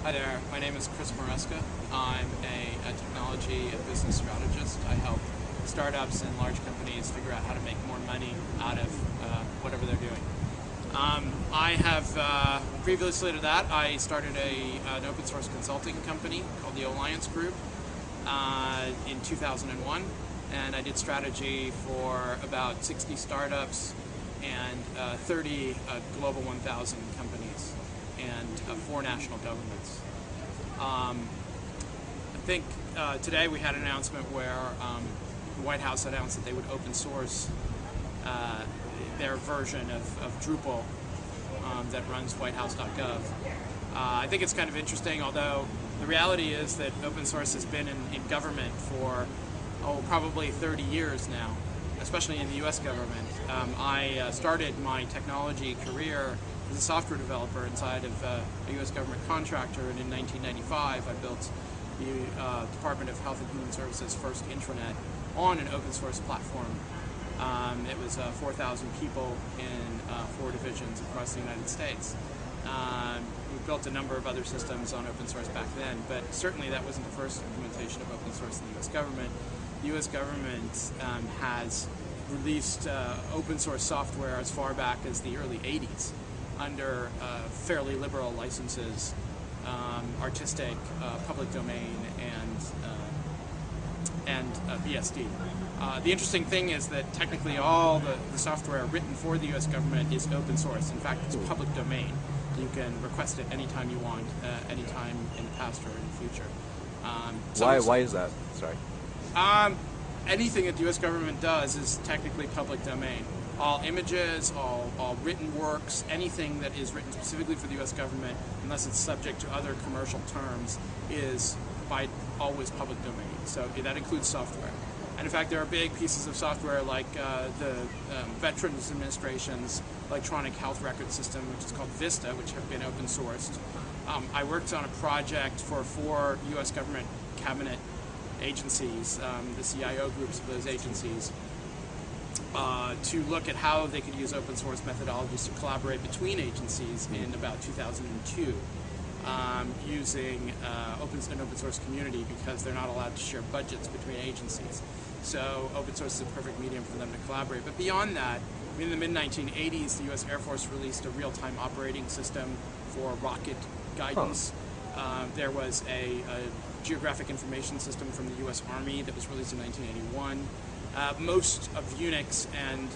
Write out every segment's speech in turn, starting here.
Hi there, my name is Chris Maresca. I'm a technology and business strategist. I help startups and large companies figure out how to make more money out of whatever they're doing. I have, previously to that, I started an open source consulting company called the Alliance Group in 2001, and I did strategy for about 60 startups and 30 Global 1000 companies and 4 national governments. I think today we had an announcement where the White House announced that they would open source their version of Drupal that runs whitehouse.gov. I think it's kind of interesting, although the reality is that open source has been in government for probably 30 years now, especially in the US government. I started my technology career as a software developer inside of a US government contractor, and in 1995 I built the Department of Health and Human Services' first intranet on an open source platform. It was 4,000 people in 4 divisions across the United States. We built a number of other systems on open source back then, but certainly that wasn't the first implementation of open source in the US government. The US government has released open source software as far back as the early 80s under fairly liberal licenses, artistic, public domain, and BSD. The interesting thing is that technically all the software written for the US government is open source. In fact, it's public domain. You can request it anytime you want, anytime in the past or in the future. Why is that? Sorry. Anything that the US government does is technically public domain. All images, all written works, anything that is written specifically for the US government, unless it's subject to other commercial terms, is by always public domain. So that includes software. And in fact, there are big pieces of software like the Veterans Administration's electronic health record system, which is called VISTA, which have been open sourced. I worked on a project for 4 US government cabinet agencies, the CIO groups of those agencies, to look at how they could use open source methodologies to collaborate between agencies in about 2002, using an open source community, because they're not allowed to share budgets between agencies. So open source is a perfect medium for them to collaborate. But beyond that, in the mid-1980s, the US Air Force released a real-time operating system for rocket guidance. There was a geographic information system from the US Army that was released in 1981. Most of Unix and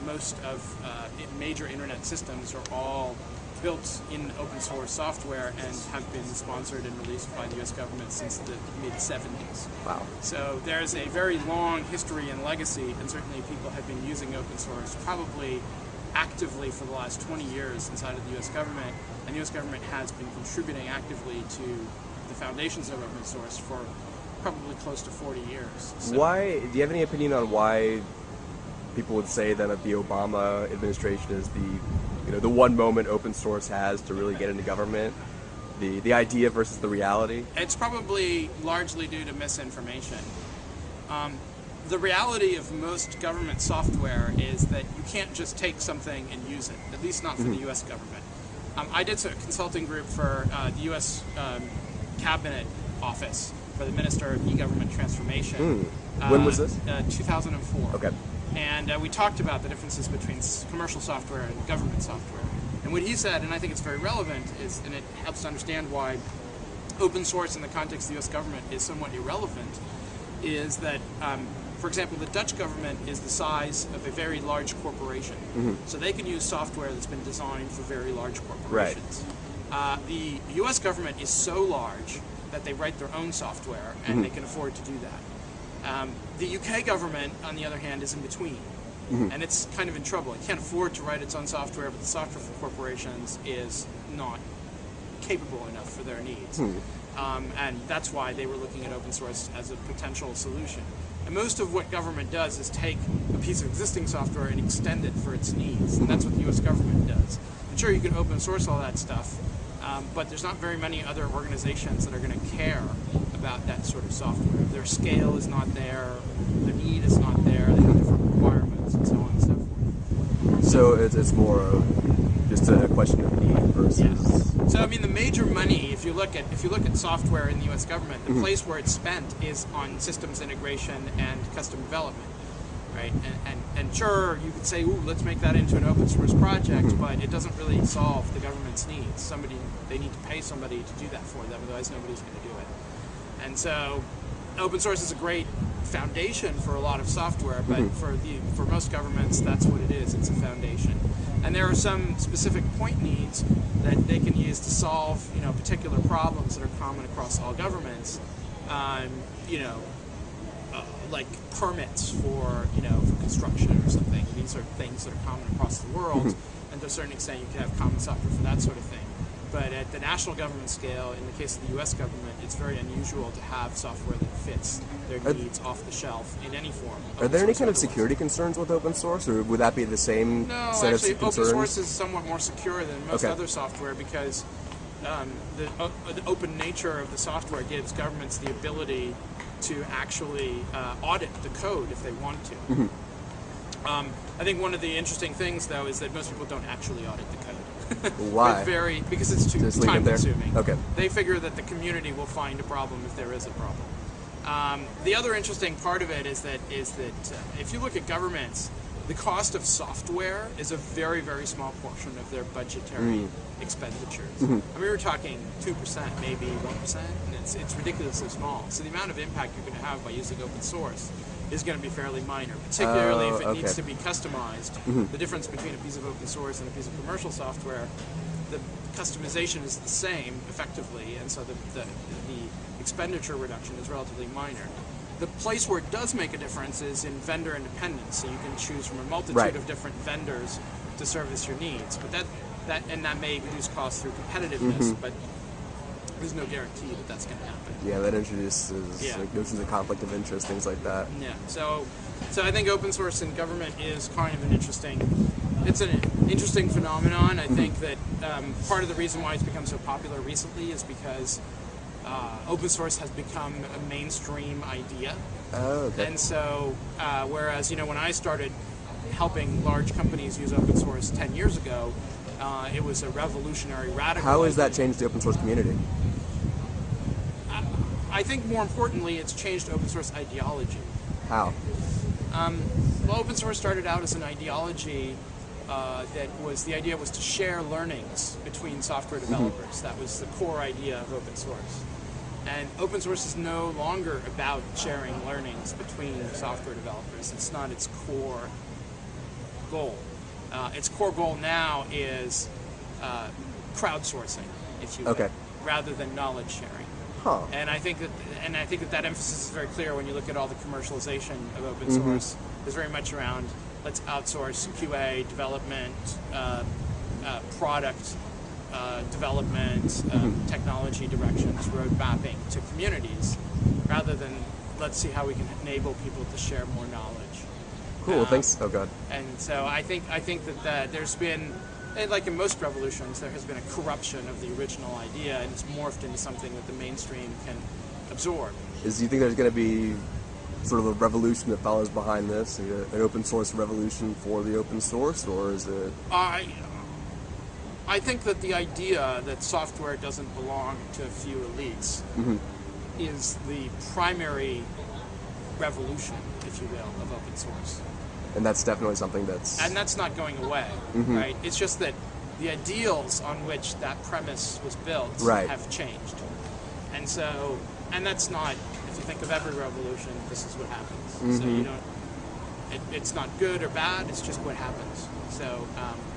most of major internet systems are all built in open source software and have been sponsored and released by the US government since the mid-70s. Wow. So there's a very long history and legacy, and certainly people have been using open source probably actively for the last 20 years inside of the US government, and the US government has been contributing actively to the foundations of open source for probably close to 40 years. So, why, do you have any opinion on why people would say that the Obama administration is the one moment open source has to really get into government? The idea versus the reality? It's probably largely due to misinformation. The reality of most government software is that you can't just take something and use it, at least not for the US government. I did a consulting group for the US Cabinet Office for the Minister of E-Government Transformation. When was this? 2004. Okay. And we talked about the differences between commercial software and government software. And what he said, and I think it's very relevant, is, and it helps to understand why open source in the context of the US government is somewhat irrelevant, is that, for example, the Dutch government is the size of a very large corporation. So they can use software that's been designed for very large corporations. Right. The US government is so large that they write their own software, and they can afford to do that. The UK government, on the other hand, is in between, and it's kind of in trouble. It can't afford to write its own software, but the software for corporations is not capable enough for their needs. And that's why they were looking at open source as a potential solution. And most of what government does is take a piece of existing software and extend it for its needs, and that's what the US government does. And sure, you can open source all that stuff, but there's not very many other organizations that are going to care about that sort of software. Their scale is not there, the need is not there, they have different requirements, and so on and so forth. So it's more of just a question of need versus... Yes. So I mean, the major money, if you look at software in the U.S. government, the place where it's spent is on systems integration and custom development, right? And sure, you could say, ooh, let's make that into an open source project, but it doesn't really solve the government's needs. They need to pay somebody to do that for them, otherwise nobody's going to do it. And so, open source is a great foundation for a lot of software, but for most governments, that's what it is. It's a foundation. And there are some specific point needs that they can use to solve, particular problems that are common across all governments. Like permits for construction or something. These are things that are common across the world, and to a certain extent, you can have common software for that sort of thing. But at the national government scale, in the case of the U.S. government, it's very unusual to have software that fits their needs off the shelf in any form. Are there any kind of security concerns with open source, or would that be the same set of concerns? Open source is somewhat more secure than most other software because the open nature of the software gives governments the ability to actually audit the code if they want to. I think one of the interesting things, though, is that most people don't actually audit the code. Why? Because it's too time-consuming. Okay. They figure that the community will find a problem if there is a problem. The other interesting part of it is that if you look at governments, the cost of software is a very, very small portion of their budgetary expenditures. I mean, we're talking 2%, maybe 1%, and it's ridiculously small. So the amount of impact you're going to have by using open source is going to be fairly minor, particularly if it needs to be customized. The difference between a piece of open source and a piece of commercial software, the customization is the same, effectively, and so the expenditure reduction is relatively minor. The place where it does make a difference is in vendor independence, so you can choose from a multitude of different vendors to service your needs. But that may reduce costs through competitiveness, but there's no guarantee that that's going to happen. Yeah, that introduces like notions of conflict of interest, things like that. Yeah, so I think open source in government is kind of an interesting phenomenon. I think that part of the reason why it's become so popular recently is because open source has become a mainstream idea. Oh, okay. And so, whereas, when I started helping large companies use open source 10 years ago, it was a revolutionary, radical How has idea. that changed the open source community? I think more importantly, it's changed open source ideology. How? Well, open source started out as an ideology the idea was to share learnings between software developers. That was the core idea of open source. And open source is no longer about sharing learnings between software developers. It's not its core goal. Its core goal now is crowdsourcing, if you will, rather than knowledge sharing. Huh. And I think that emphasis is very clear when you look at all the commercialization of open source. It's very much around let's outsource QA development, product development, technology directions, road mapping to communities, rather than let's see how we can enable people to share more knowledge. Cool. Thanks. Oh God. And so I think that there's been, like in most revolutions, there has been a corruption of the original idea, and it's morphed into something that the mainstream can absorb. Do you think there's going to be sort of a revolution that follows behind this, an open source revolution for the open source, or is it? I think that the idea that software doesn't belong to a few elites is the primary revolution, if you will, of open source. And that's definitely something that's not going away, right? It's just that the ideals on which that premise was built have changed. And so, and that's not, if you think of every revolution, this is what happens. So you don't, it's not good or bad, it's just what happens. So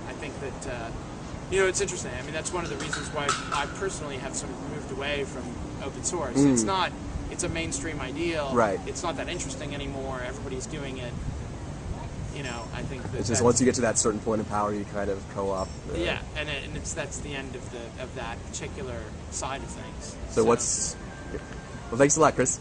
I think that, it's interesting. I mean, that's one of the reasons why I personally have sort of moved away from open source. It's a mainstream ideal. Right. It's not that interesting anymore. Everybody's doing it. I think that it's just once you get to that certain point of power, you kind of co-opt. Yeah, and that's the end of that particular side of things. So well, thanks a lot, Chris.